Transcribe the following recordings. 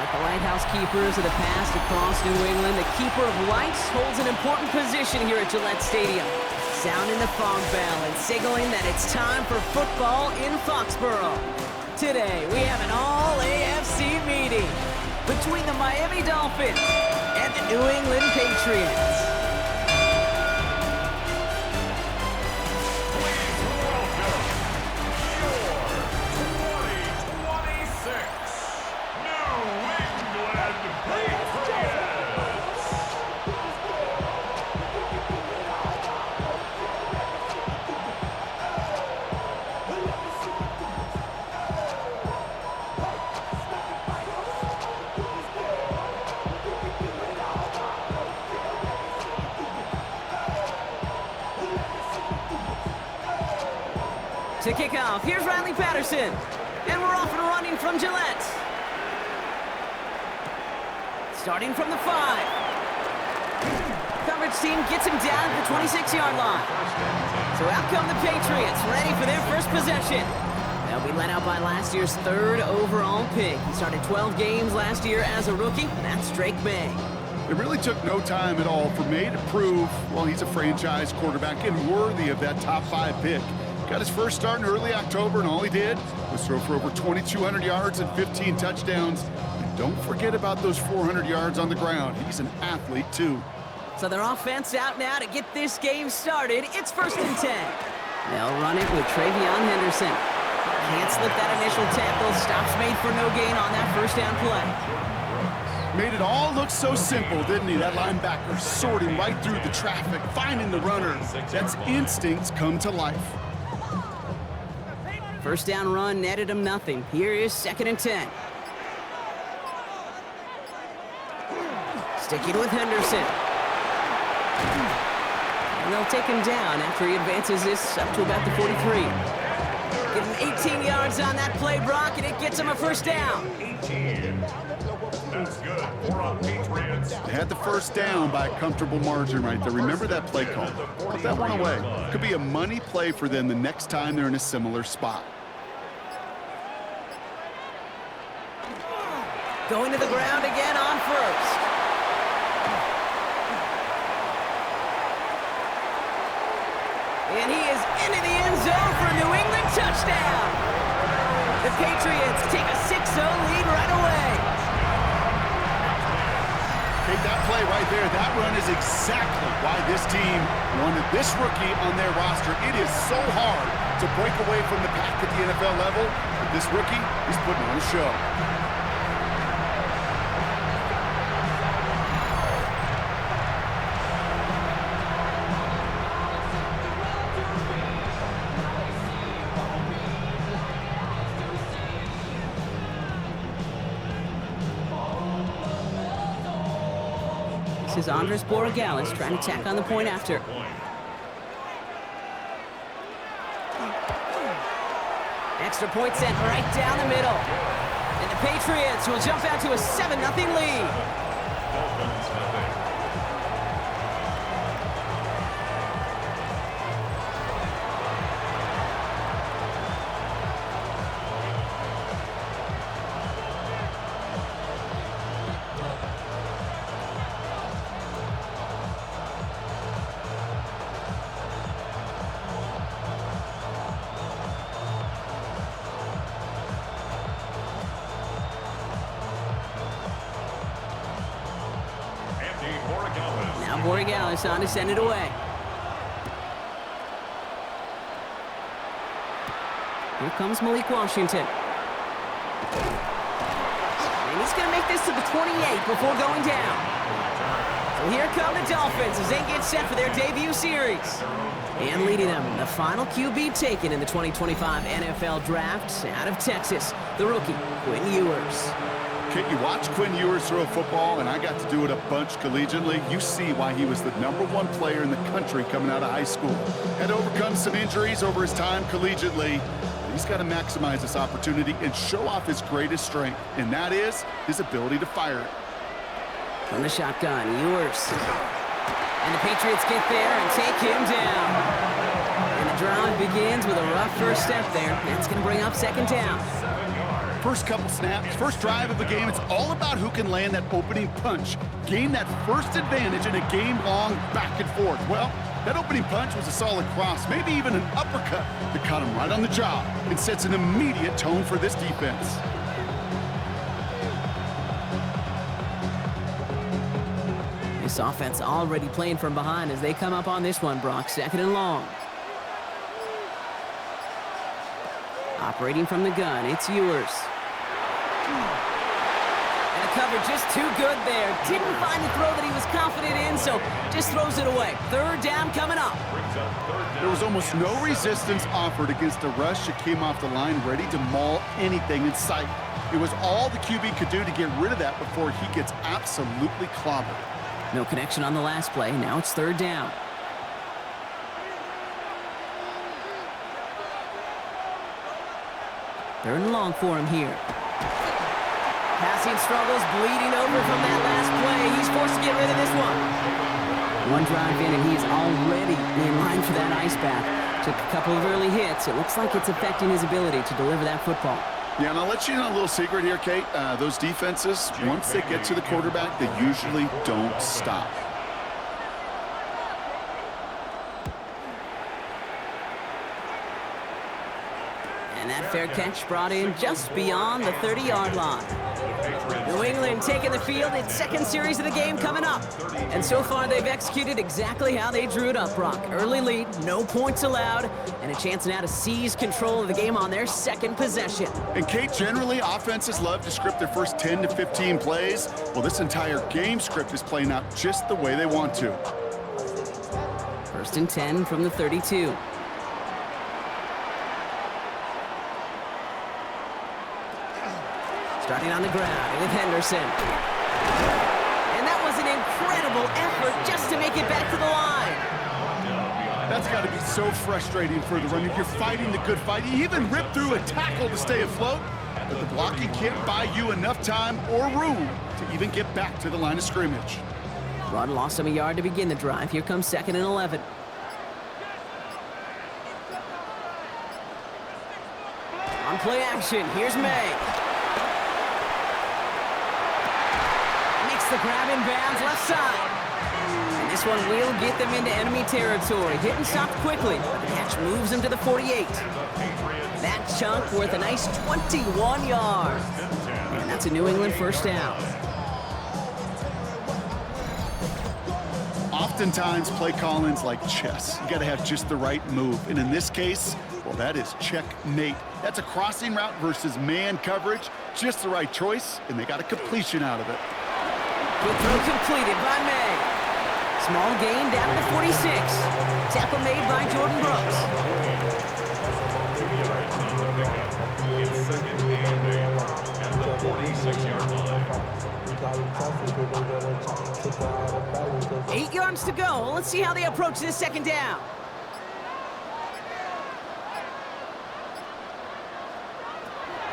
Like the lighthouse keepers of the past across New England, the keeper of lights holds an important position here at Gillette Stadium, sounding the fog bell and signaling that it's time for football in Foxborough. Today, we have an all-AFC meeting between the Miami Dolphins and the New England Patriots. To kick off, here's Riley Patterson. And we're off and running from Gillette. Starting from the 5. Coverage team gets him down at the 26-yard line. So out come the Patriots, ready for their first possession. They'll be led out by last year's 3rd overall pick. He started 12 games last year as a rookie. That's Drake May. It really took no time at all for May to prove, well, he's a franchise quarterback and worthy of that top 5 pick. Got his first start in early October, and all he did was throw for over 2,200 yards and 15 touchdowns. And don't forget about those 400 yards on the ground. He's an athlete, too. So their offense out now to get this game started. It's 1st and 10. They'll run it with Travion Henderson. Can't slip that initial tackle. Stops made for no gain on that first down play. Made it all look so simple, didn't he? That linebacker sorting right through the traffic, finding the runner. That's instincts come to life. First down run netted him nothing. Here is 2nd and 10. Sticking with Henderson. And they'll take him down after he advances this up to about the 43. Give him 18 yards on that play, Brock, and it gets him a first down. 18. That's good for our Patriots. They had the first down by a comfortable margin right there. Remember that play call. Put that one away. Could be a money play for them the next time they're in a similar spot. Going to the ground again on first. And he is into the end zone for a New England touchdown. The Patriots take a 6-0 lead right away. Take that play right there. That run is exactly why this team wanted this rookie on their roster. It is so hard to break away from the pack at the NFL level, but this rookie is putting on a show. This is Andres Borregales trying to tack on the point after. Extra point sent right down the middle. And the Patriots will jump out to a 7-0 lead. Now Borregales on to send it away. Here comes Malik Washington. And he's going to make this to the 28 before going down. So here come the Dolphins as they get set for their debut series. And leading them, the final QB taken in the 2025 NFL Draft out of Texas, the rookie, Quinn Ewers. Kit, you watch Quinn Ewers throw football, and I got to do it a bunch collegiately. You see why he was the #1 player in the country coming out of high school. Had to overcome some injuries over his time collegiately. He's got to maximize this opportunity and show off his greatest strength, and that is his ability to fire it. From the shotgun, Ewers. And the Patriots get there and take him down. And the drive begins with a rough first step there. That's going to bring up 2nd down. 7 yards. First couple snaps, first drive of the game, it's all about who can land that opening punch, gain that first advantage in a game-long back and forth. Well, that opening punch was a solid cross, maybe even an uppercut that caught him right on the job and sets an immediate tone for this defense. This offense already playing from behind as they come up on this one, Brock. 2nd and long. Operating from the gun, it's Ewers. And the cover just too good there. Didn't find the throw that he was confident in, so just throws it away. 3rd down coming up. There was almost no resistance offered against a rush that came off the line ready to maul anything in sight. It was all the QB could do to get rid of that before he gets absolutely clobbered. No connection on the last play. Now it's 3rd down. Third and long for him here. Passing struggles, bleeding over from that last play. He's forced to get rid of this one. One drive in, and he's already in line for that ice bath. Took a couple of early hits. It looks like it's affecting his ability to deliver that football. Yeah, and I'll let you know a little secret here, Kate. Those defenses, once they get to the quarterback, they usually don't stop. And that fair catch brought in just beyond the 30-yard line. New England taking the field. Its 2nd series of the game coming up. And so far, they've executed exactly how they drew it up, Brock. Early lead, no points allowed, and a chance now to seize control of the game on their 2nd possession. And Kate, generally, offenses love to script their first 10 to 15 plays. Well, this entire game script is playing out just the way they want to. 1st and 10 from the 32. Starting on the ground with Henderson. And that was an incredible effort just to make it back to the line. That's got to be so frustrating for the runner. You're fighting the good fight. You even rip through a tackle to stay afloat, but the blocking can't buy you enough time or room to even get back to the line of scrimmage. Run lost him a yard to begin the drive. Here comes 2nd and 11. On play action, here's May. The grab in bounds left side. And this one will get them into enemy territory. Hit and stopped quickly. But the catch moves them to the 48. That chunk worth a nice 21 yards. And that's a New England 1st down. Oftentimes, play call-ins like chess. You got to have just the right move. And in this case, well, that is checkmate. That's a crossing route versus man coverage. Just the right choice, and they got a completion out of it. Good throw completed by May. Small gain down to the 46. Tackle made by Jordan Brooks. At the 46-yard line. 8 yards to go. Let's see how they approach this 2nd down.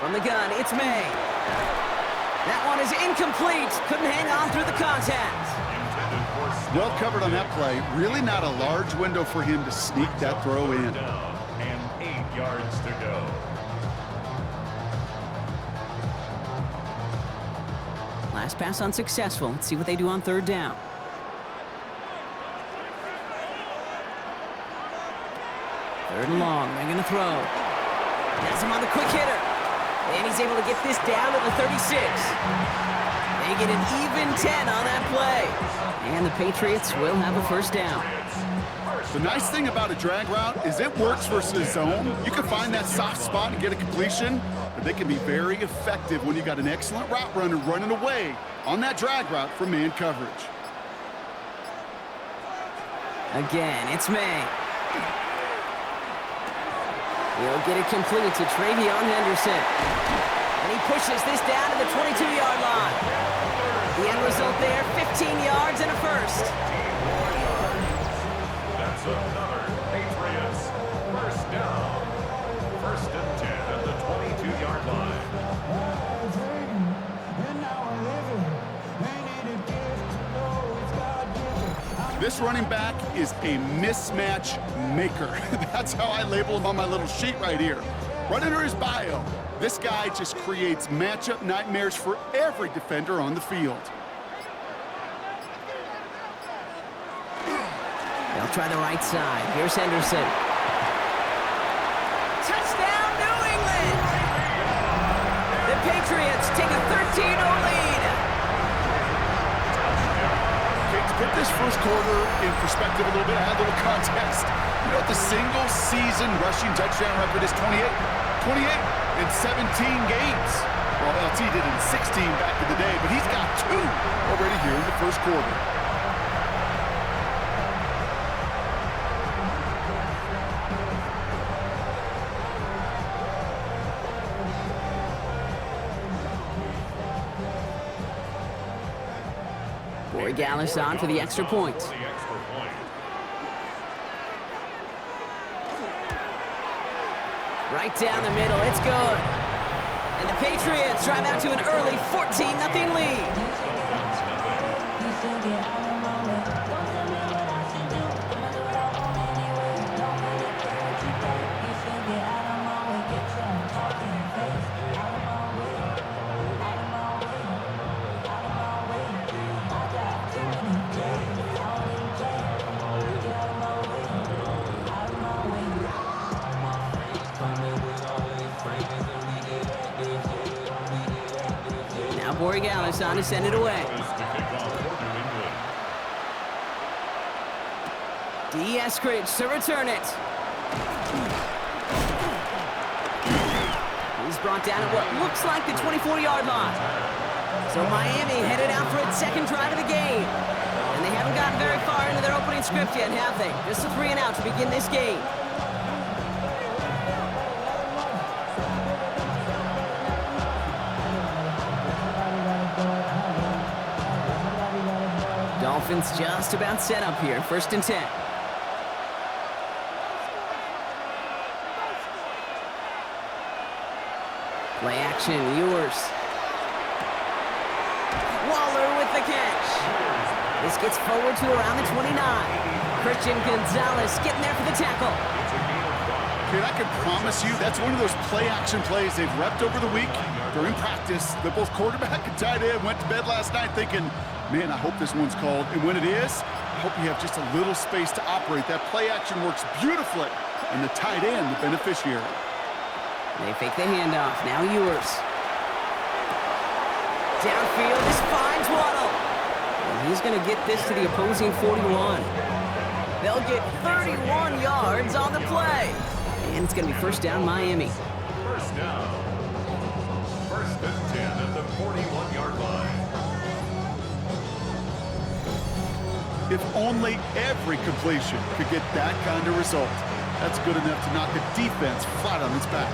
From the gun, it's May. That one is incomplete. Couldn't hang on through the contact. Well covered on that play. Really not a large window for him to sneak that throw in. And 8 yards to go. Last pass unsuccessful. Let's see what they do on 3rd down. Third and long. They're going to throw. Has him on the quick hitter. And he's able to get this down to the 36. They get an even 10 on that play. And the Patriots will have a 1st down. The nice thing about a drag route is it works versus zone. You can find that soft spot and get a completion, but they can be very effective when you got an excellent route runner running away on that drag route for man coverage. Again, it's May. He'll get it complete to Travion Henderson. And he pushes this down to the 22-yard line. The end result there, 15 yards and a 1st. That's another Patriots 1st down. 1st and 10 at the 22-yard line. This running back is a mismatch maker. That's how I label him on my little sheet right here. Right under his bio, This guy just creates matchup nightmares for every defender on the field. They'll try the right side. Here's Henderson. Touchdown, New England! The Patriots take a 13-0 lead. Okay, to put this first quarter in perspective a little bit, add a little context. You know what the single-season rushing touchdown record is? 28. 28 in 17 games. Well, LT did it in 16 back in the day, but he's got 2 already here in the first quarter. Corey Gallis on for the extra point. Right down the middle, it's good. And the Patriots drive out to an early 14-0 lead. Corey Gallis on to send it away. D. Eskridge to return it. He's brought down at what looks like the 24-yard line. So Miami headed out for its second drive of the game. And they haven't gotten very far into their opening script yet, have they? Just a 3 and out to begin this game. Dolphins just about set up here. 1st and 10. Play action, Ewers. Waller with the catch. This gets forward to around the 29. Christian Gonzalez getting there for the tackle. Kid, I can promise you that's one of those play-action plays they've repped over the week during practice. That both quarterback and tight end went to bed last night thinking, man, I hope this one's called. And when it is, I hope you have just a little space to operate. That play action works beautifully. And the tight end, the beneficiary. They fake the handoff. Now Ewers. Downfield, this finds Waddle. And he's going to get this to the opposing 41. They'll get 31 yards on the play. And it's going to be 1st down, Miami. 1st down. 1st and 10 at the 41-yard line. If only every completion could get that kind of result. That's good enough to knock a defense flat on its back.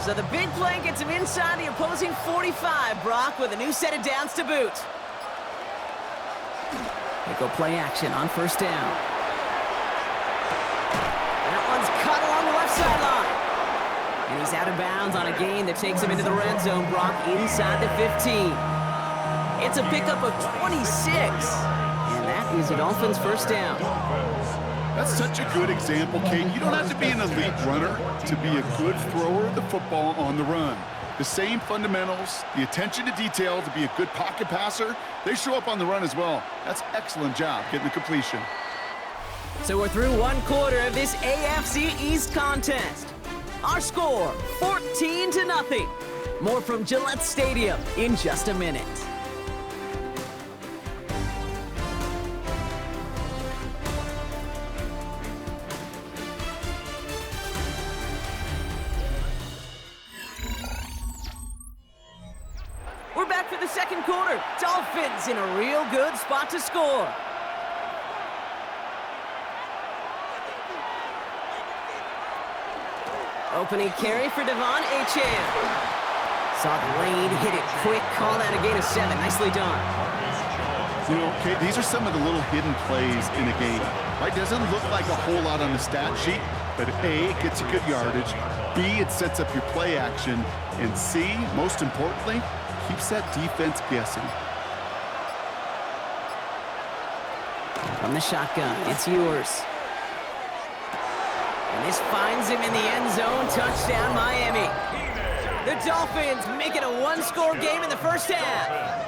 So the big play gets him inside the opposing 45, Brock, with a new set of downs to boot. They go play action on 1st down. That one's cut along the left sideline. And he's out of bounds on a gain that takes him into the red zone, Brock, inside the 15. It's a pickup of 26. And that is the Dolphins' 1st down. That's such a good example, Kate. You don't have to be an elite runner to be a good thrower of the football on the run. The same fundamentals, the attention to detail to be a good pocket passer, they show up on the run as well. That's excellent job getting the completion. So we're through 1 quarter of this AFC East contest. Our score, 14-0. More from Gillette Stadium in just a minute. We're back for the 2nd quarter. Dolphins in a real good spot to score. Opening carry for Devon Achane. Saw the lane, hit it quick, call that a gain of 7. Nicely done. You know, Kate, these are some of the little hidden plays in a game. Right? Doesn't look like a whole lot on the stat sheet, but A, it gets you good yardage. B, it sets up your play action. And C, most importantly, keeps that defense guessing. From the shotgun, it's Ewers. And And this finds him in the end zone. Touchdown, Miami. The Dolphins make it a one-score game in the first half.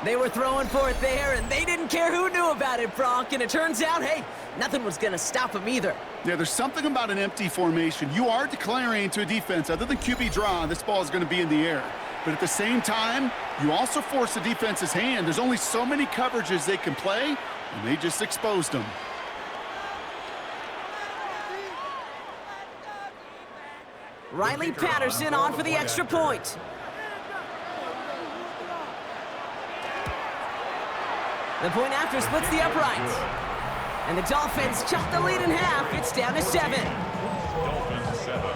They were throwing for it there, and they didn't care who knew about it, Brock. And it turns out, hey, nothing was going to stop them either. Yeah, there's something about an empty formation. You are declaring to a defense, other than QB draw, this ball is going to be in the air. But at the same time, you also force the defense's hand. There's only so many coverages they can play, and they just exposed them. Riley Patterson on for the extra point. The point after splits the uprights. And the Dolphins chop the lead in half. It's down to 7. Dolphins 7.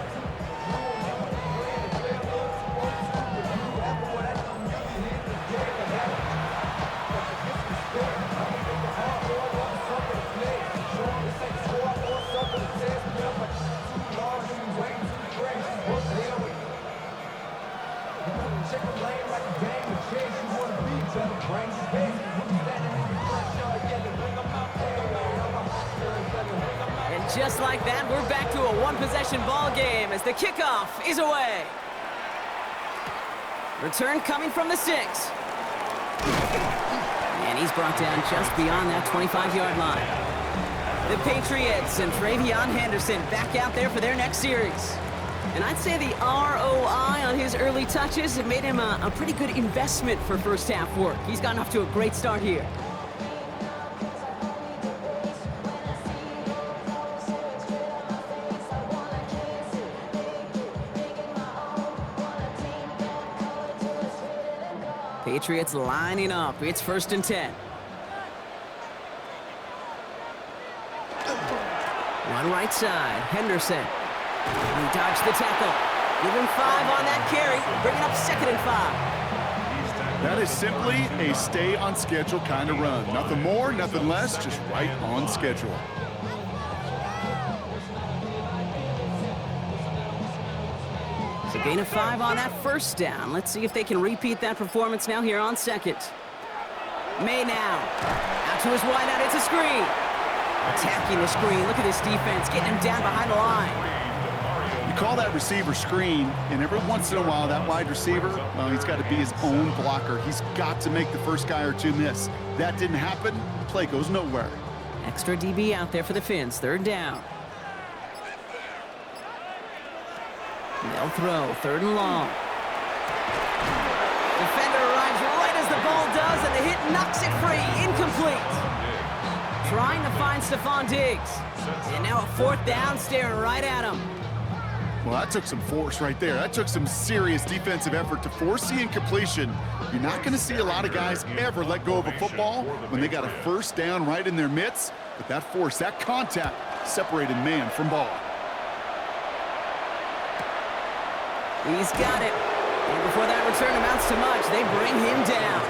And just like that, we're back to a one-possession ball game as the kickoff is away. Return coming from the 6. And he's brought down just beyond that 25-yard line. The Patriots and Travion Henderson back out there for their next series. And I'd say the ROI on his early touches have made him a pretty good investment for first half work. He's gotten off to a great start here. Patriots lining up. It's 1st and 10. One right side. Henderson. He dodged the tackle. Give him 5 on that carry. Bringing up 2nd and 5. That is simply a stay on schedule kind of run. Nothing more, nothing less, just right on schedule. So gain of 5 on that first down. Let's see if they can repeat that performance now here on 2nd. May now. Out to his wideout. It's a screen. Attacking the screen. Look at this defense. Getting him down behind the line. You call that receiver screen, and every once in a while, that wide receiver, well, he's got to be his own blocker. He's got to make the first guy or two miss. That didn't happen. Play goes nowhere. Extra DB out there for the Fins. 3rd down. They'll throw. 3rd and long. Defender arrives right as the ball does, and the hit knocks it free. Incomplete. Trying to find Stephon Diggs. And now a 4th down, staring right at him. Well, that took some force right there. That took some serious defensive effort to force the incompletion. You're not going to see a lot of guys ever let go of a football when they got a 1st down right in their midst. But that force, that contact, separated man from ball. He's got it. And before that return amounts to much, they bring him down.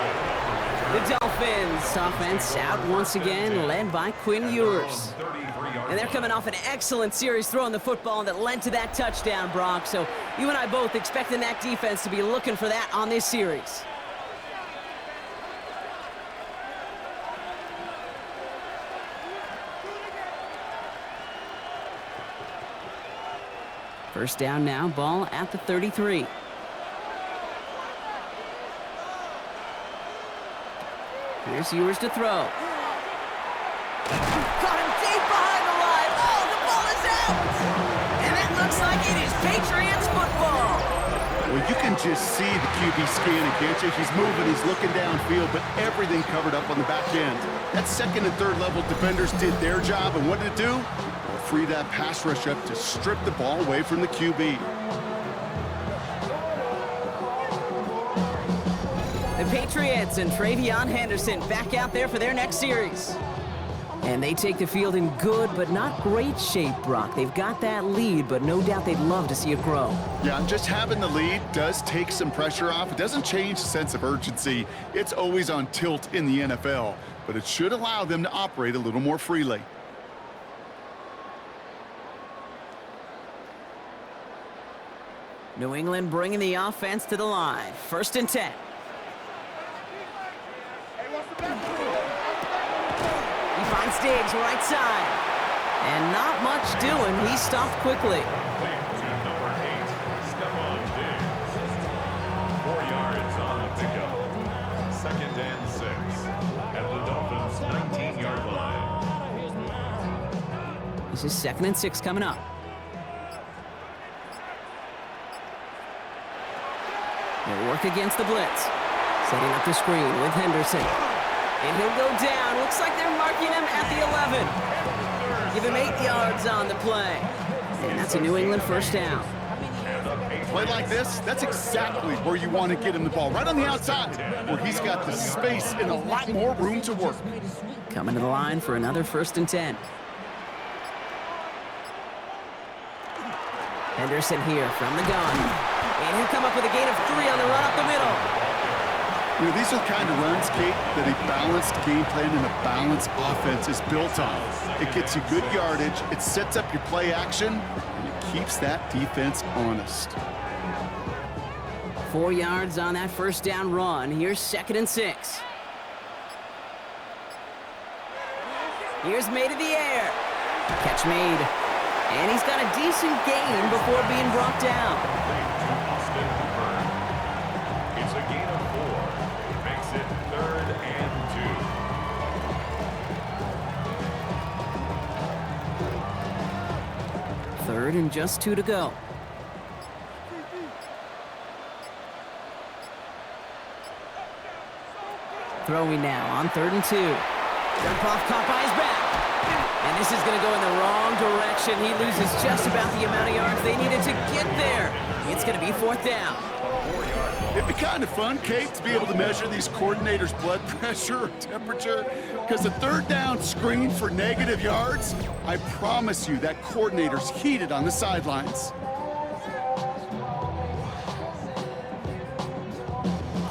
The Dolphins offense out once again, led by Quinn Ewers. And they're coming off an excellent series throwing the football that led to that touchdown, Brock. So you and I both expecting that defense to be looking for that on this series. First down now, ball at the 33. Here's Ewers to throw. Caught him deep behind the line. Oh, the ball is out! And it looks like it is Patriots football. Well, you can just see the QB scanning, can't you? He's moving, he's looking downfield, but everything covered up on the back end. That 2nd and 3rd level defenders did their job, and what did it do? Free that pass rush up to strip the ball away from the QB. The Patriots and Travion Henderson back out there for their next series. And they take the field in good but not great shape, Brock. They've got that lead, but no doubt they'd love to see it grow. Yeah, just having the lead does take some pressure off. It doesn't change the sense of urgency. It's always on tilt in the NFL, but it should allow them to operate a little more freely. New England bringing the offense to the line. 1st and 10. He finds Diggs right side. And not much doing. He stopped quickly. To number 8, Stephon Diggs. 4 yards on the pickup. 2nd and 6 at the Dolphins' 19-yard line. This is 2nd and 6 coming up. They'll work against the blitz. Setting up the screen with Henderson. And he'll go down. Looks like they're marking him at the 11. Give him 8 yards on the play. And that's a New England first down. Play like this, that's exactly where you want to get him the ball. Right on the outside, where he's got the space and a lot more room to work. Coming to the line for another 1st and 10. Henderson here from the gun. And he'll come up with a gain of 3 on the run up the middle. You know, these are the kind of runs, Kate, that a balanced game plan and a balanced offense is built on. It gets you good yardage, it sets up your play action, and it keeps that defense honest. 4 yards on that first down run. Here's 2nd and 6. Here's made in the air. Catch made. And he's got a decent gain before being brought down. It's a gain of 4. Makes it 3rd and 2. 3rd and just 2 to go. Throwing now on 3rd and 2. Dump off caught by his back. And this is going to go in the wrong direction. He loses just about the amount of yards they needed to get there. It's going to be 4th down. It'd be kind of fun, Kate, to be able to measure these coordinators' blood pressure or temperature, because a 3rd down screen for negative yards, I promise you that coordinator's heated on the sidelines.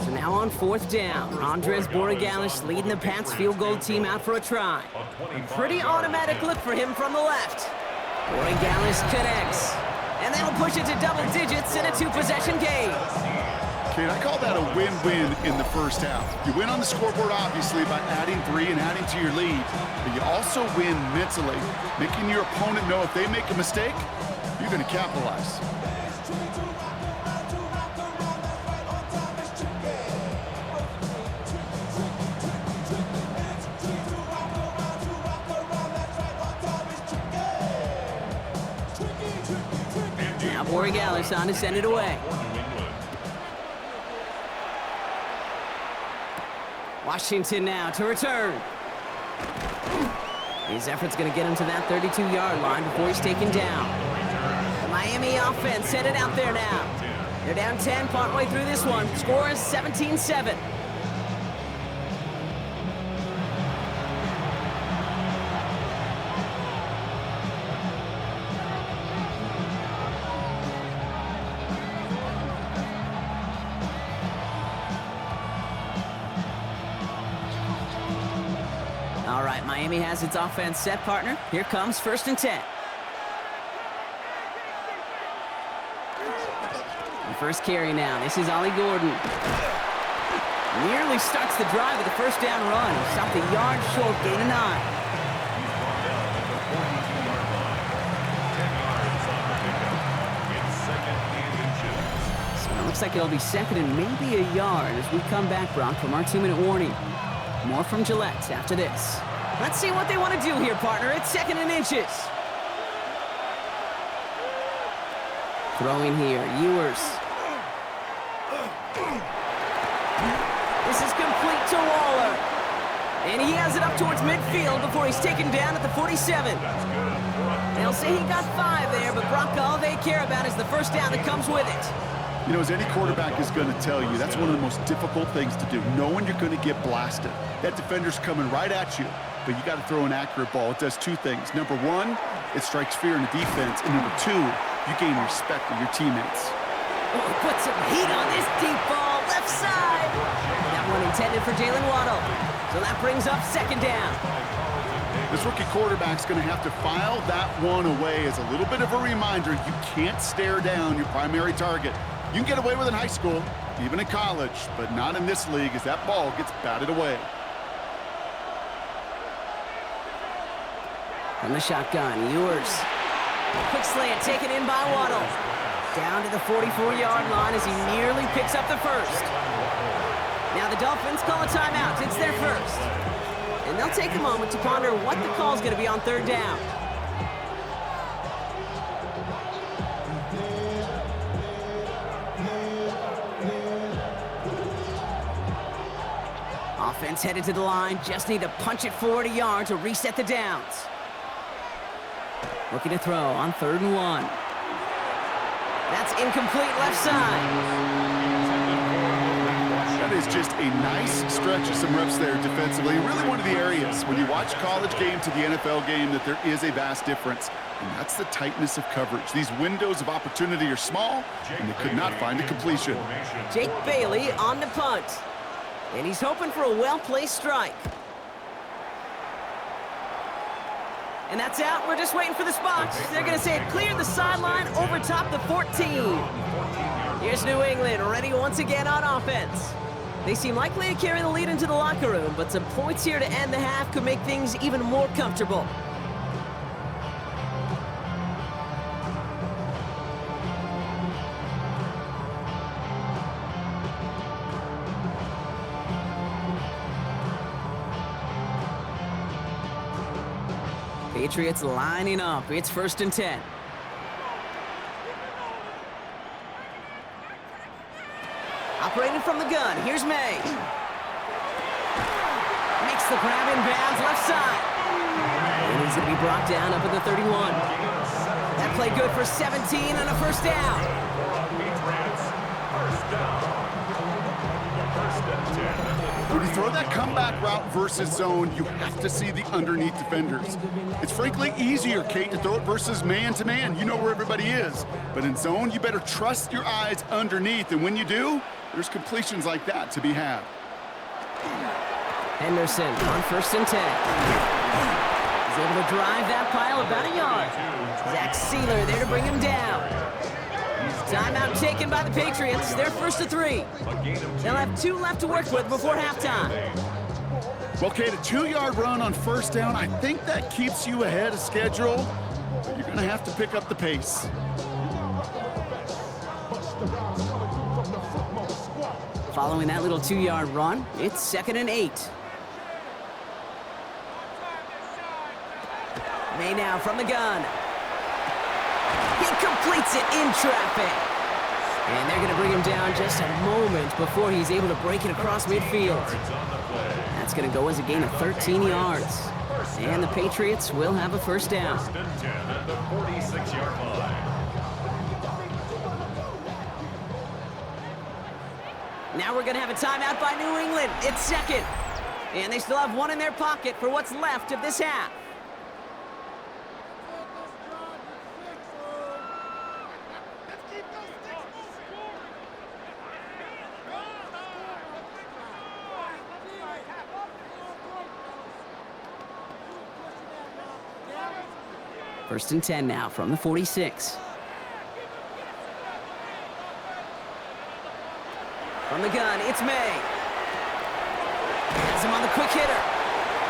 So now on 4th down, Andres Borregales leading the Pats field goal team out for a try. A pretty automatic look for him from the left. Borregales connects. And that'll push it to double digits in a 2-possession game. Kate, I call that a win-win in the first half. You win on the scoreboard, obviously, by adding 3 and adding to your lead. But you also win mentally, making your opponent know if they make a mistake, you're going to capitalize. Now Borregales on to send it away. Washington now to return. His effort's going to get him to that 32-yard line before he's taken down. The Miami offense headed out there now. They're down 10 partway through this one. Score is 17-7. All right, Miami has its offense set, partner. Here comes 1st and 10. The first carry now. This is Ollie Gordon. Nearly starts the drive with a 1st down run. Stopped a yard short, gain of 9. So it looks like it'll be 2nd and maybe a yard as we come back, Brock, from our 2-minute warning. More from Gillette after this. Let's see what they want to do here, partner. It's 2nd and inches. Throwing here, Ewers. This is complete to Waller. And he has it up towards midfield before he's taken down at the 47. They'll say he got 5 there, but Brock, all they care about is the 1st down that comes with it. You know, as any quarterback is going to tell you, that's one of the most difficult things to do, knowing you're going to get blasted. That defender's coming right at you, but you got to throw an accurate ball. It does 2 things. Number 1, it strikes fear in the defense, and number 2, you gain respect of your teammates. Oh, put some heat on this deep ball, left side. That one intended for Jalen Waddle. So that brings up 2nd down. This rookie quarterback's going to have to file that one away as a little bit of a reminder. You can't stare down your primary target. You can get away with it in high school, even in college, but not in this league as that ball gets batted away. From the shotgun, Ewers. Quick slant taken in by Waddle. Down to the 44-yard line as he nearly picks up the first. Now the Dolphins call a timeout. It's their first. And they'll take a moment to ponder what the call is going to be on third down. Offense headed to the line. Just need to punch it forward a yard to reset the downs. Looking to throw on 3rd and 1. That's incomplete left side. That is just a nice stretch of some reps there defensively. Really one of the areas when you watch college game to the NFL game that there is a vast difference. And that's the tightness of coverage. These windows of opportunity are small, and they could not find a completion. Jake Bailey on the punt. And he's hoping for a well-placed strike. And that's out. We're just waiting for the spots. They're going to say it cleared the sideline over top the 14. Here's New England ready once again on offense. They seem likely to carry the lead into the locker room, but some points here to end the half could make things even more comfortable. Patriots lining up. It's 1st and 10. Operating from the gun, here's May. Makes the grab in bounds left side. And he's going to be brought down up at the 31. That played good for 17 and a first down. When you throw that comeback route versus zone, you have to see the underneath defenders. It's frankly easier, Kate, to throw it versus man-to-man. You know where everybody is. But in zone, you better trust your eyes underneath. And when you do, there's completions like that to be had. Henderson on 1st and 10. He's able to drive that pile about a yard. Zach Sealer there to bring him down. Timeout taken by the Patriots. They're 1st and 3. They'll have 2 left to work with before halftime. Well, Kate, a 2-yard run on 1st down, I think that keeps you ahead of schedule. But you're going to have to pick up the pace. Following that little 2-yard run, it's 2nd and 8. May now from the gun. He completes it in traffic. And they're going to bring him down just a moment before he's able to break it across midfield. That's going to go as a gain of 13 yards. And the Patriots will have a first down. First and 10 at the 46-yard line. Now we're going to have a timeout by New England. It's 2nd. And they still have 1 in their pocket for what's left of this half. First and 10 now from the 46. From the gun, it's May. Has him on the quick hitter.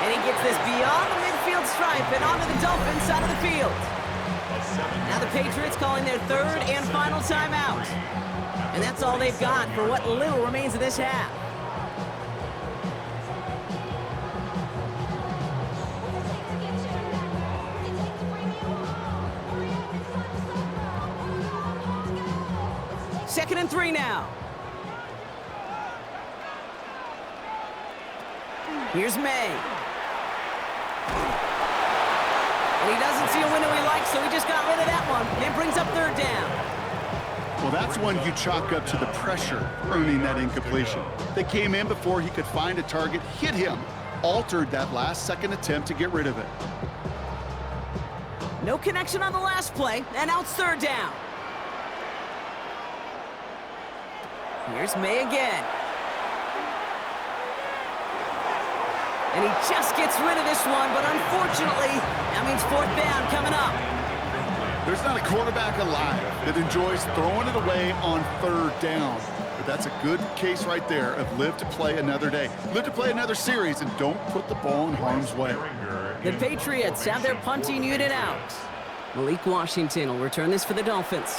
And he gets this beyond the midfield stripe and onto the Dolphins side of the field. Now the Patriots calling their 3rd and final timeout. And that's all they've got for what little remains of this half. Second and 3 now. Here's May. And he doesn't see a window he likes, so he just got rid of that one. It brings up 3rd down. Well, that's one you chalk up to the pressure earning that incompletion. They came in before he could find a target, hit him, altered that last-second attempt to get rid of it. No connection on the last play, and now it's 3rd down. Here's May again. And he just gets rid of this one, but unfortunately, that means 4th down coming up. There's not a quarterback alive that enjoys throwing it away on 3rd down. But that's a good case right there of live to play another day. Live to play another series, and don't put the ball in harm's way. The Patriots have their punting unit out. Malik Washington will return this for the Dolphins.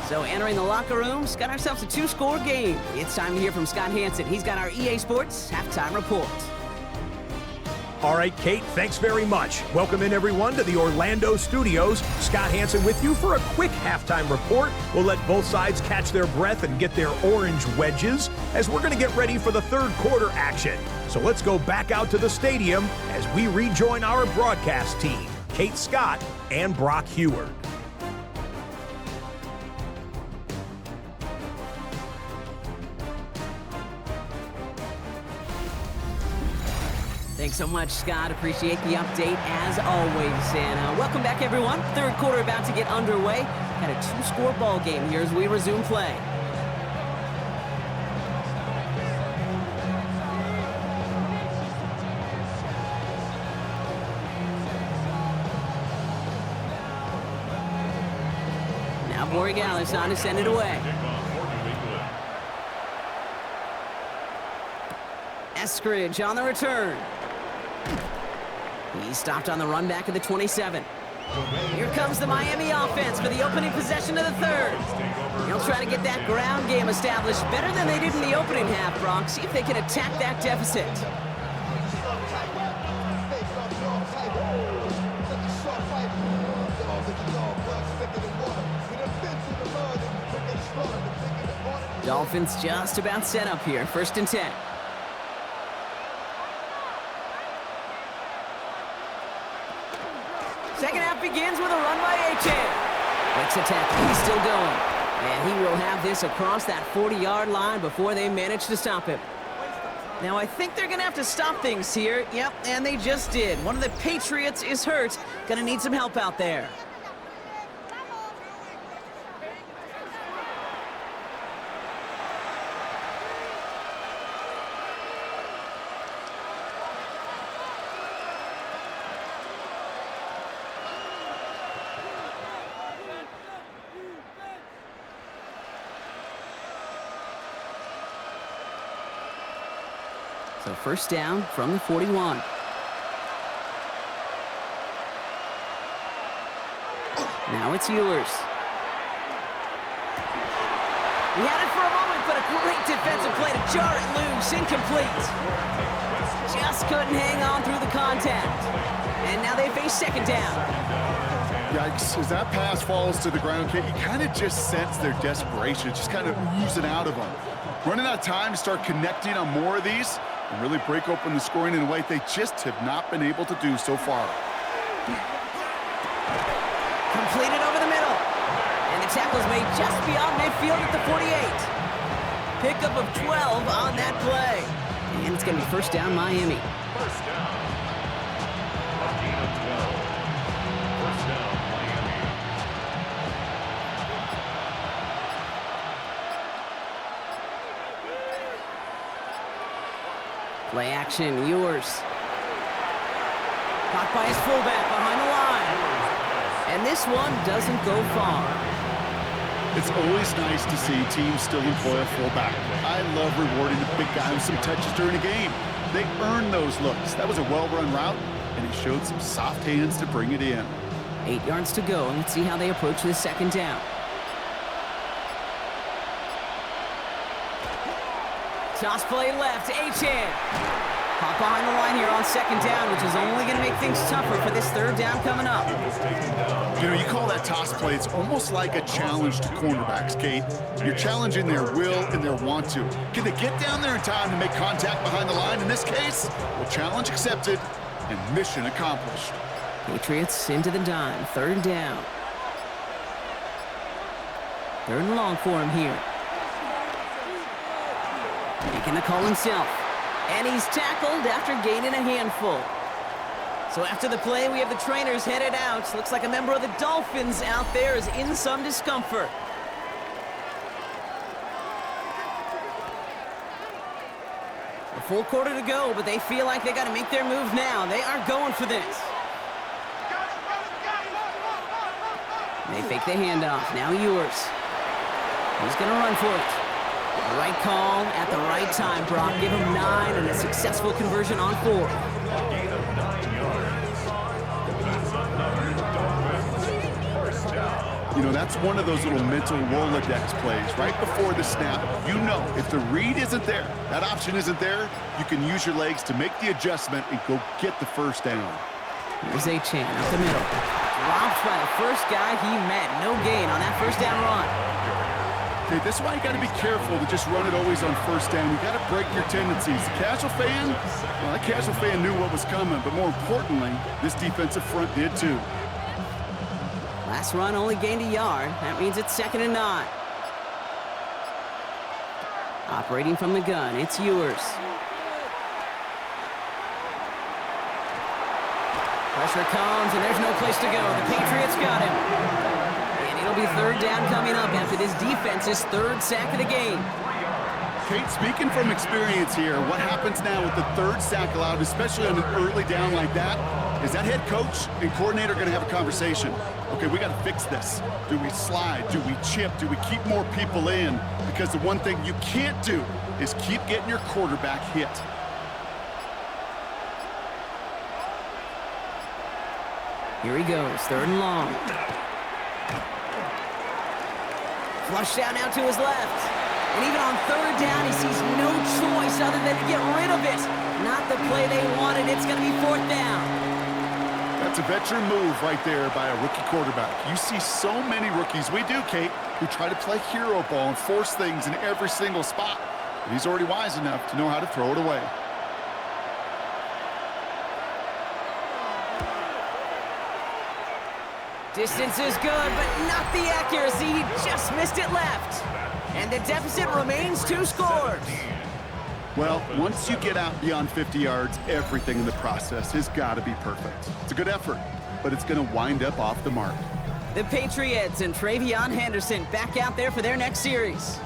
So entering the locker rooms, got ourselves a 2-score game. It's time to hear from Scott Hansen. He's got our EA Sports halftime report. All right, Kate, thanks very much. Welcome in, everyone, to the Orlando studios. Scott Hansen with you for a quick halftime report. We'll let both sides catch their breath and get their orange wedges as we're going to get ready for the third quarter action. So let's go back out to the stadium as we rejoin our broadcast team, Kate Scott and Brock Heward. Thanks so much, Scott. Appreciate the update as always. And welcome back, everyone. Third quarter about to get underway. Got a 2-score ball game here as we resume play. Now Borregales on to send it away. Eskridge on the return. He stopped on the run back of the 27. Here comes the Miami offense for the opening possession of the third. They'll try to get that ground game established better than they did in the opening half, Brock. See if they can attack that deficit. Dolphins just about set up here. 1st and 10. Second half begins with a run by Achane. Makes a tackle. He's still going. And he will have this across that 40-yard line before they manage to stop him. Now, I think they're going to have to stop things here. Yep, and they just did. One of the Patriots is hurt. Going to need some help out there. So 1st down from the 41. Now it's Ewers. He had it for a moment, but a great defensive play to jar it loose. Incomplete. Just couldn't hang on through the contact. And now they face 2nd down. Yikes, as that pass falls to the ground, Kate, you kind of just sense their desperation. It's just kind of oozing out of them. Running out of time to start connecting on more of these and really break open the scoring in a way they just have not been able to do so far. Completed over the middle. And the tackle's made just beyond midfield at the 48. Pickup of 12 on that play. And it's going to be 1st down, Miami. 1st down. A gain of 12. 1st down, Miami. Play action, Ewers. Caught by his fullback behind the line. And this one doesn't go far. It's always nice to see teams still employ a fullback. I love rewarding the big guy with some touches during a game. They earn those looks. That was a well-run route, and he showed some soft hands to bring it in. 8 yards to go, and let's see how they approach this 2nd down. Toss play left, Achane. Caught behind the line here on 2nd down, which is only going to make things tougher for this 3rd down coming up. You know, you call that toss play, it's almost like a challenge to cornerbacks, Kate. You're challenging their will and their want to. Can they get down there in time to make contact behind the line? In this case, well, challenge accepted and mission accomplished. Patriots into the dime, 3rd down. 3rd and long for him here. Making the call himself. And he's tackled after gaining a handful. So after the play, we have the trainers headed out. Looks like a member of the Dolphins out there is in some discomfort. A full quarter to go, but they feel like they got to make their move now. They are going for this. They fake the handoff. Now Ewers. He's going to run for it. The right call at the right time, Brock. Give him 9 and a successful conversion on 4. A gain of 9 yards. That's another Dolphins first down. You know, that's one of those little mental Rolodex plays. Right before the snap, you know if the read isn't there, that option isn't there, you can use your legs to make the adjustment and go get the first down. Here's Achane up the middle. Dropped by the first guy he met. No gain on that first down run. Okay, this is why you got to be careful to just run it always on first down. You got to break your tendencies. The casual fan, well, that casual fan knew what was coming, but more importantly, this defensive front did too. Last run only gained a yard. That means it's 2nd and 9. Operating from the gun, it's Ewers. Pressure comes, and there's no place to go. The Patriots got him. And it'll be 3rd down coming up after this defense's 3rd sack of the game. Kate, speaking from experience here, what happens now with the 3rd sack allowed, especially on an early down like that, is that head coach and coordinator going to have a conversation. Okay, we got to fix this. Do we slide? Do we chip? Do we keep more people in? Because the one thing you can't do is keep getting your quarterback hit. Here he goes, 3rd and long. Flushed out now to his left. And even on 3rd down, he sees no choice other than to get rid of it. Not the play they wanted. It's going to be 4th down. That's a veteran move right there by a rookie quarterback. You see so many rookies, we do, Kate, who try to play hero ball and force things in every single spot. But he's already wise enough to know how to throw it away. Distance is good, but not the accuracy. He just missed it left. And the deficit remains 2 scores. Well, once you get out beyond 50 yards, everything in the process has got to be perfect. It's a good effort, but it's going to wind up off the mark. The Patriots and Travion Henderson back out there for their next series.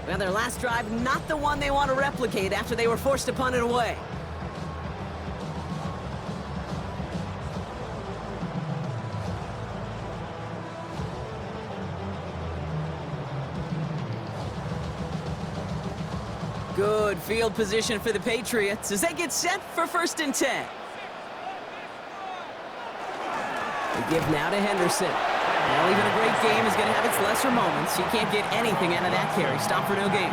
Well, their last drive, not the one they want to replicate after they were forced to punt it away. Good field position for the Patriots as they get set for 1st and 10. They give now to Henderson. Well, even a great game is going to have its lesser moments. He can't get anything out of that carry. Stop for no gain.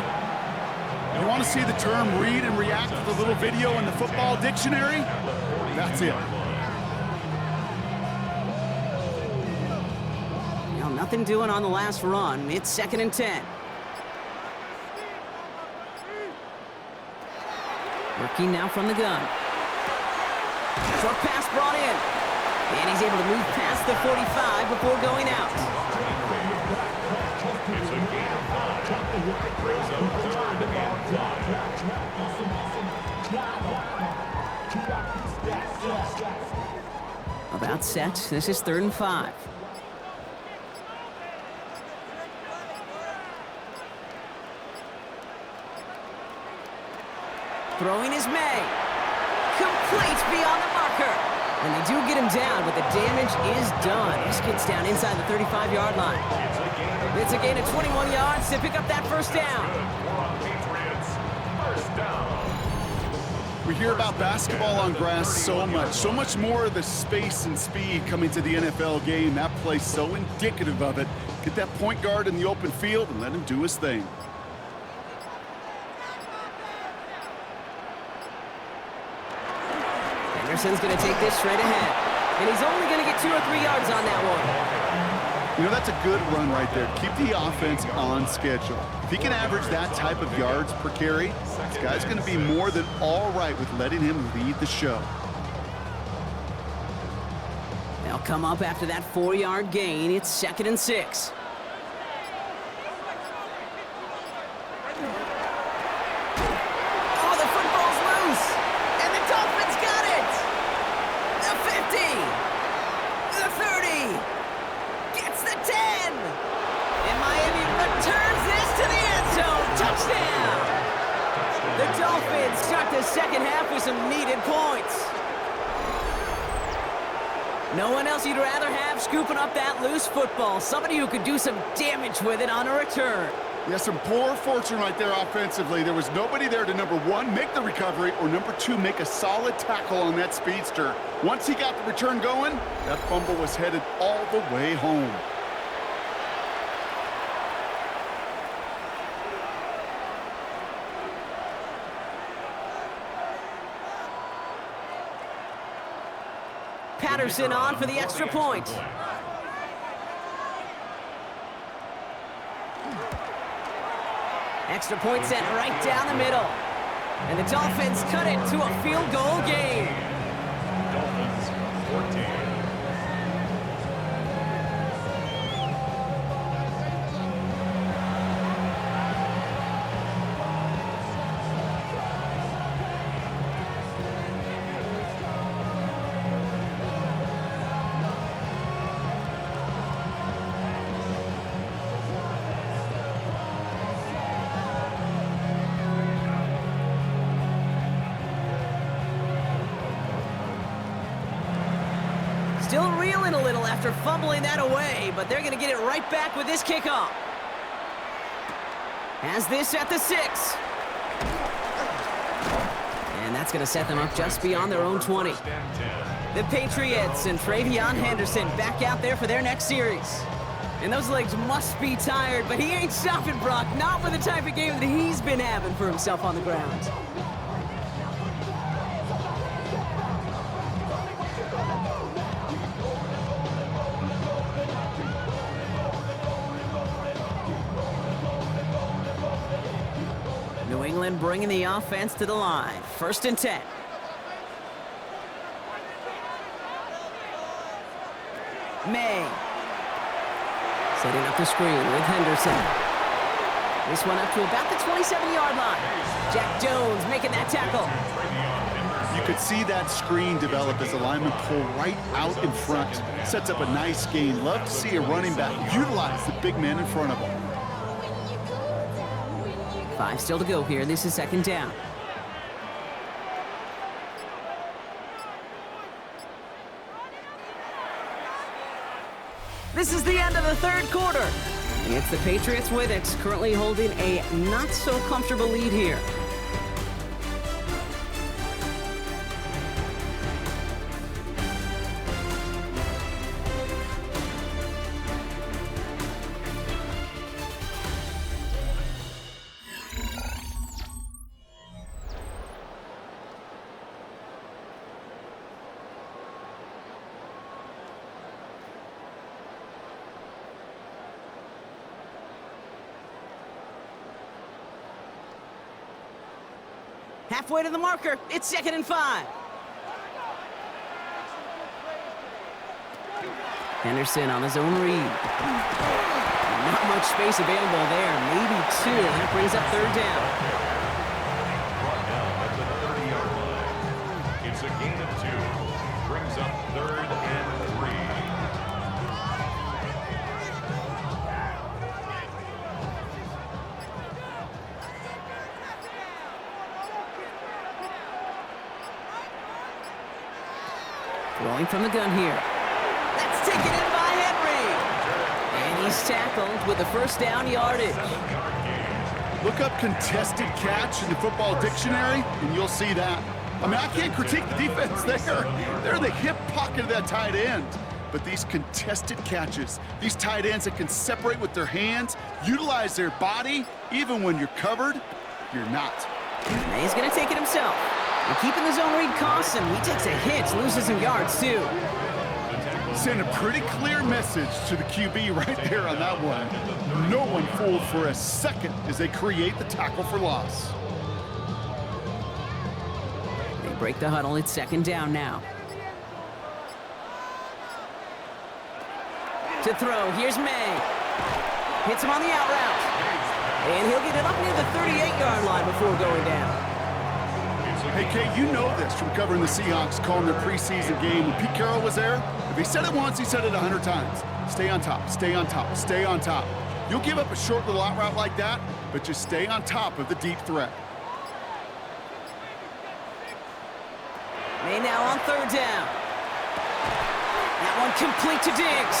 You want to see the term read and react with a little video in the football dictionary? That's it. Now, nothing doing on the last run. It's 2nd and 10. Working now from the gun. Short pass brought in. And he's able to move past the 45 before going out. It's a gain of 5. Brings up 3rd and 5. About set. This is 3rd and 5. Throwing is May. Complete beyond the marker. And they do get him down, but the damage is done. This gets down inside the 35-yard line. It's a gain of 21 yards to pick up that 1st down. Patriots, 1st down. We hear about basketball on grass so much more of the space and speed coming to the NFL game. That play's so indicative of it. Get that point guard in the open field and let him do his thing. Henderson's going to take this straight ahead. And he's only going to get 2 or 3 yards on that one. You know, that's a good run right there. Keep the offense on schedule. If he can average that type of yards per carry, this guy's going to be more than all right with letting him lead the show. They'll come up after that 4-yard gain. It's 2nd and 6. Oh, the football's loose. And the Dolphins got it. The 50. The 30. Gets the 10. And Miami returns this to the end zone. Touchdown. The Dolphins start the second half with some needed points. No one else you'd rather have scooping up that loose football. Somebody who could do some damage with it on a return. Yeah, some poor fortune right there offensively. There was nobody there to, number one, make the recovery, or number two, make a solid tackle on that speedster. Once he got the return going, that fumble was headed all the way home. Patterson on for the extra point. Extra point sent right down the middle. And the Dolphins cut it to a field goal game. Dolphins 14. Still reeling a little after fumbling that away, but they're going to get it right back with this kickoff. Has this at the 6. And that's going to set them up just beyond their own 20. The Patriots and Travion Henderson back out there for their next series. And those legs must be tired, but he ain't stopping, Brock. Not with the type of game that he's been having for himself on the ground. New England bringing the offense to the line. 1st and 10. May. Setting up the screen with Henderson. This one up to about the 27-yard line. Jack Jones making that tackle. You could see that screen develop as the lineman pull right out in front. Sets up a nice gain. Love to see a running back utilize the big man in front of him. 5 still to go here. This is 2nd down. This is the end of the 3rd quarter. It's the Patriots with it, currently holding a not-so-comfortable lead here. Halfway to the marker. It's 2nd and 5. Henderson on his own read. Not much space available there. Maybe 2. That brings up 3rd down. Brought down at the 30-yard line. It's a gain of 2. Brings up 3rd and 3. Rolling from the gun here. That's taken in by Henry. And he's tackled with the 1st down yardage. Look up contested catch in the football dictionary, and you'll see that. I mean, I can't critique the defense there. They're in the hip pocket of that tight end. But these contested catches, these tight ends that can separate with their hands, utilize their body, even when you're covered, you're not. And he's going to take it himself. And keeping the zone read costs him. He takes a hit, loses some yards, too. Send a pretty clear message to the QB right there on that one. No one fooled for a second as they create the tackle for loss. They break the huddle. It's 2nd down now. To throw, here's May. Hits him on the out route. And he'll get it up near the 38-yard line before going down. Hey, Kate, you know this from covering the Seahawks, calling their preseason game. When Pete Carroll was there, if he said it once, he said it 100 times. Stay on top, stay on top, stay on top. You'll give up a short little out route like that, but just stay on top of the deep threat. May now on 3rd down. thrown complete to Diggs.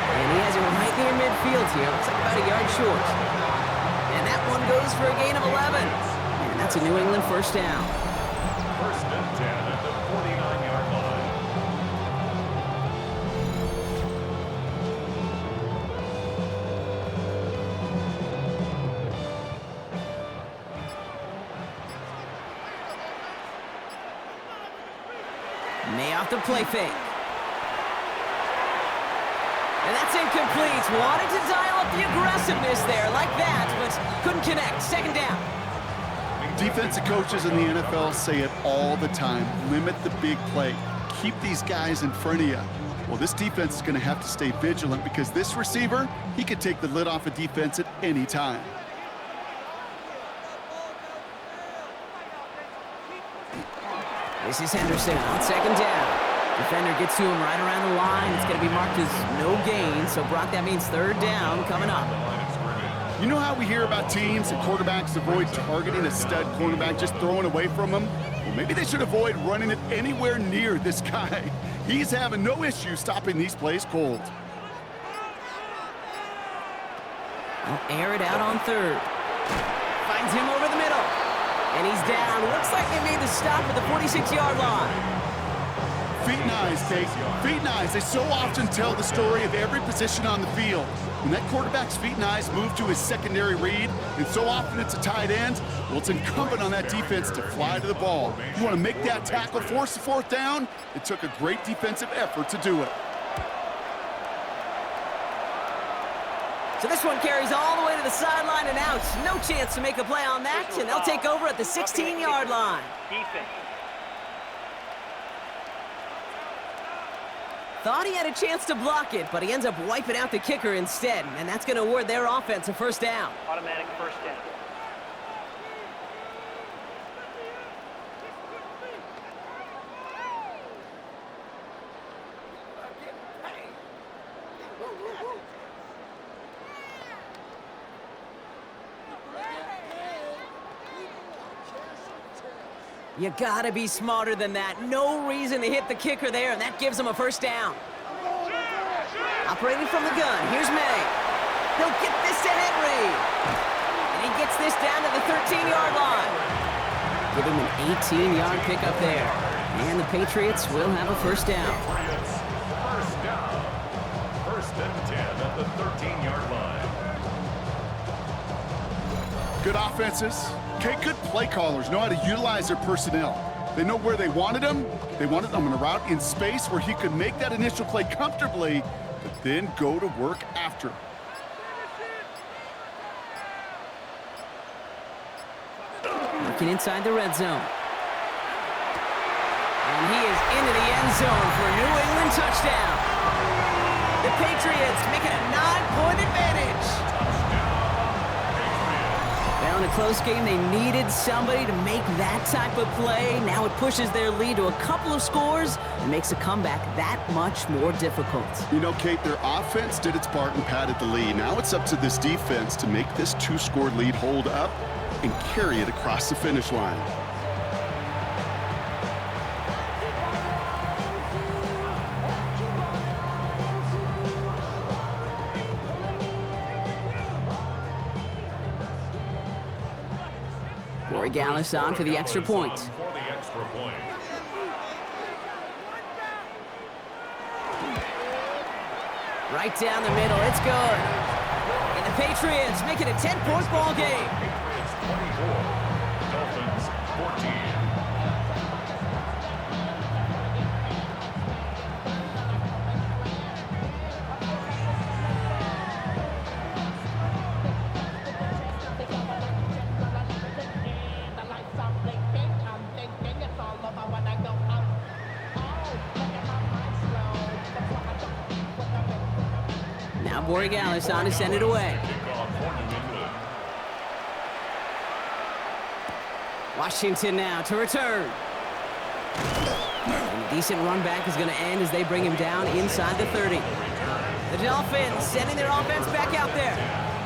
And he has it right near midfield here. Looks like about a yard short. And that one goes for a gain of 11. And that's a New England first down. First and 10 at the 49-yard line. May off the play fake. And that's incomplete. Wanted to dial up the aggressiveness there like that, but couldn't connect. Second down. Defensive coaches in the NFL say it all the time. Limit the big play. Keep these guys in front of you. Well, this defense is going to have to stay vigilant because this receiver, he could take the lid off a defense at any time. This is Henderson on second down. Defender gets to him right around the line. It's going to be marked as no gain. So, Brock, that means third down coming up. You know how we hear about teams and quarterbacks avoid targeting a stud cornerback, just throwing away from him? Well, maybe they should avoid running it anywhere near this guy. He's having no issue stopping these plays cold. I'll air it out on third. Finds him over the middle. And he's down. Looks like they made the stop at the 46-yard line. Feet and eyes, Kate. Feet and eyes. They so often tell the story of every position on the field. When that quarterback's feet and eyes move to his secondary read, and so often it's a tight end, well, it's incumbent on that defense to fly to the ball. You want to make that tackle, force the fourth down? It took a great defensive effort to do it. So this one carries all the way to the sideline and out. No chance to make a play on that, and they'll take over at the 16-yard line. Thought he had a chance to block it, but he ends up wiping out the kicker instead, and that's going to award their offense a first down. Automatic first down. You gotta be smarter than that. No reason to hit the kicker there, and that gives him a first down. Operating from the gun, here's May. He'll get this to Henry. And he gets this down to the 13-yard line. Give him an 18-yard pickup there. And the Patriots will have a first down. Patriots, first down. First and 10 at the 13-yard line. Good offenses. Okay, good play callers know how to utilize their personnel. They know where they wanted him. They wanted him on a route in space where he could make that initial play comfortably, but then go to work after. Working inside the red zone. And he is into the end zone for a New England touchdown. The Patriots make it a 9-point advantage. Well, in a close game, they needed somebody to make that type of play. Now it pushes their lead to a couple of scores and makes a comeback that much more difficult. You know, Kate, their offense did its part and padded the lead. Now it's up to this defense to make this 2-score lead hold up and carry it across the finish line. Gallus on for the extra point. Right down the middle, it's good. And the Patriots make it a 10-point ball game. Patriots 24, Dolphins 14. Gallus on to send it away. Washington now to return. And a decent run back is going to end as they bring him down inside the 30. The Dolphins sending their offense back out there.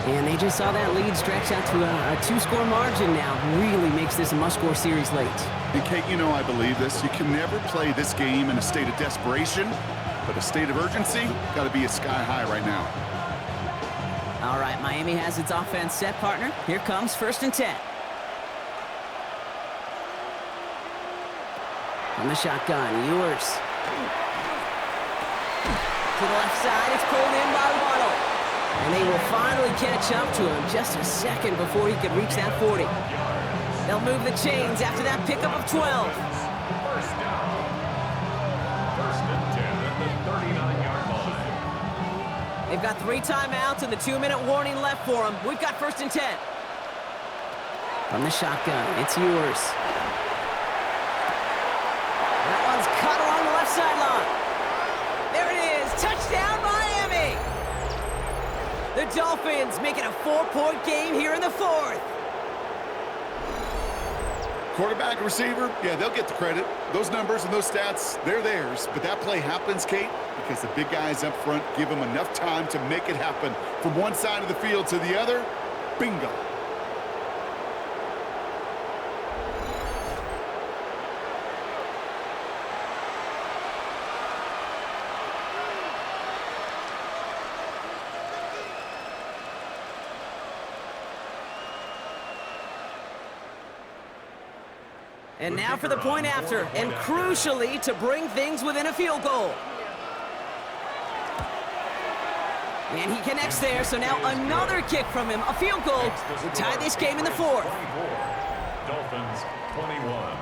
And they just saw that lead stretch out to a 2-score margin now. Really makes this a must-score series late. And Kate, you know I believe this. You can never play this game in a state of desperation. but a state of urgency got to be at sky high right now. All right, Miami has its offense set, partner. Here comes 1st and 10. From the shotgun, Ewers. To the left side, it's pulled in by Waddle. And they will finally catch up to him just a second before he could reach that 40. They'll move the chains after that pickup of 12. First down. 1st and 10 at the 39-yard line. They've got 3 timeouts and the 2-minute warning left for them. We've got 1st and 10. From the shotgun, it's Ewers. That one's cut along the left sideline. There it is. Touchdown, Miami. The Dolphins make it a 4-point game here in the 4th. Quarterback and receiver, yeah, they'll get the credit. Those numbers and those stats, they're theirs. But that play happens, Kate, because the big guys up front give them enough time to make it happen. From one side of the field to the other, bingo. And now for the point after, and crucially to bring things within a field goal. And he connects there, so now another kick from him, a field goal, to tie this game in the 4th. Dolphins 21.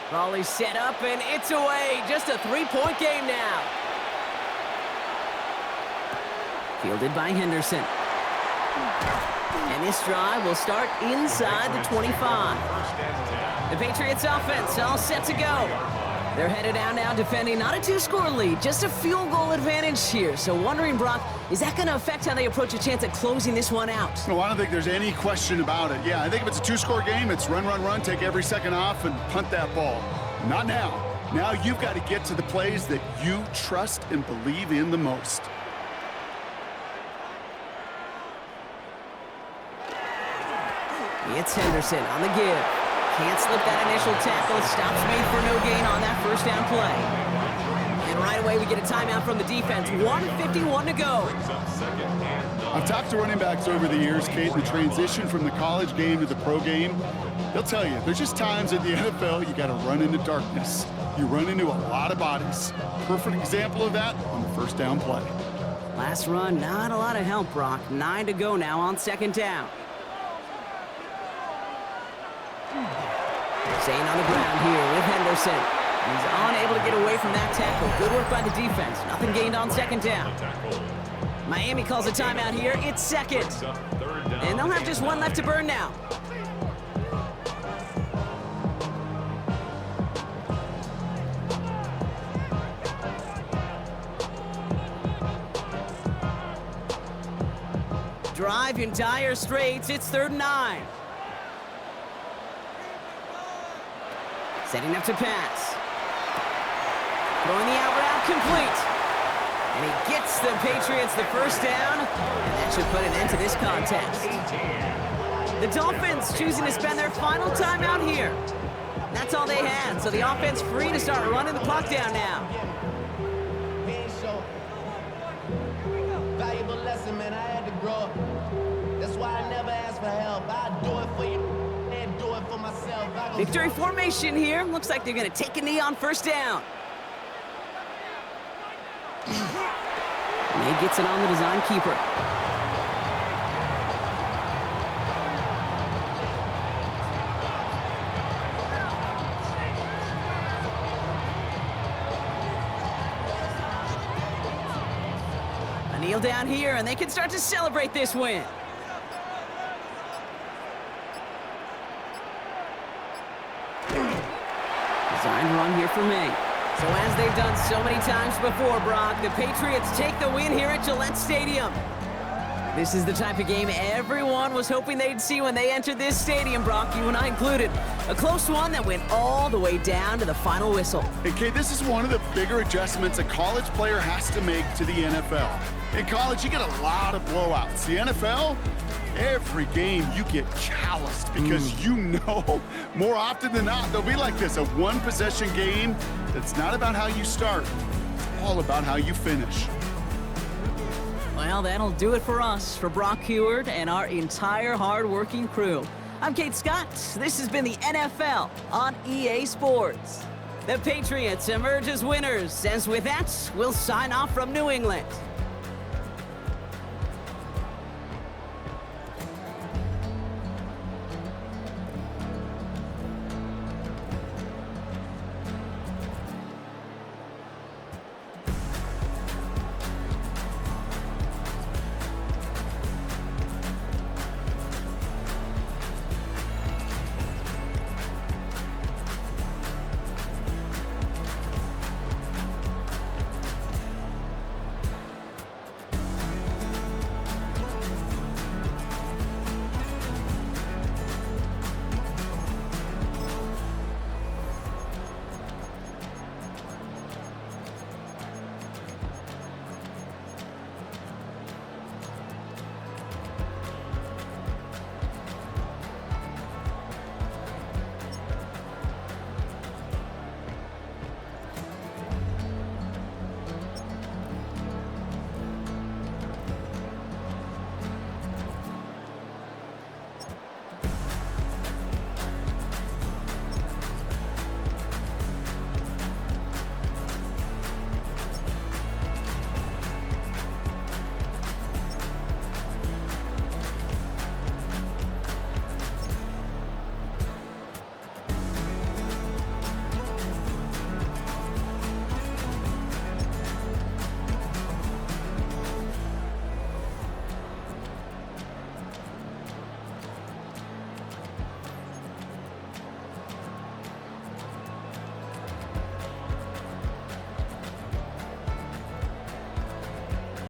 Raleigh's set up, and it's away. Just a 3-point game now. Fielded by Henderson. And this drive will start inside the 25. The Patriots offense all set to go. They're headed out now defending not a 2-score lead, just a field goal advantage here. So wondering, Brock, is that going to affect how they approach a chance at closing this one out? No, I don't think there's any question about it. Yeah, I think if it's a 2-score game, it's run, run, run, take every second off, and punt that ball. Not now. Now you've got to get to the plays that you trust and believe in the most. It's Henderson on the give. Can't slip that initial tackle. Stops made for no gain on that 1st down play. And right away we get a timeout from the defense. 1:51 to go. I've talked to running backs over the years, Kate, the transition from the college game to the pro game. They'll tell you, there's just times in the NFL you got to run into darkness. You run into a lot of bodies. Perfect example of that on the 1st down play. Last run, not a lot of help, Brock. 9 to go now on 2nd down. Staying on the ground here with Henderson. He's unable to get away from that tackle. Good work by the defense. Nothing gained on 2nd down. Miami calls a timeout here. It's 2nd. And they'll have just 1 left to burn now. Drive in dire straits. It's 3rd and 9. Setting up to pass. Throwing the out route complete. And he gets the Patriots the 1st down. And that should put an end to this contest. The Dolphins choosing to spend their final timeout here. That's all they had, so the offense free to start running the clock down now. Valuable lesson, man. I had to grow up. That's why I never ask for help. I do it for you and do it for myself. Victory formation here. Looks like they're going to take a knee on 1st down. And he gets it on the design keeper. A kneel down here, and they can start to celebrate this win. Designed run here for May. So as they've done so many times before, Brock, the Patriots take the win here at Gillette Stadium. This is the type of game everyone was hoping they'd see when they entered this stadium, Brock, you and I included. A close one that went all the way down to the final whistle. Hey, Kate, this is one of the bigger adjustments a college player has to make to the NFL. In college, you get a lot of blowouts. The NFL, every game you get calloused because you know more often than not there'll be like this, a one-possession game that's not about how you start. It's all about how you finish. Well, that'll do it for us, for Brock Heward and our entire hard-working crew. I'm Kate Scott. This has been the NFL on EA Sports. The Patriots emerge as winners, as with that, we'll sign off from New England.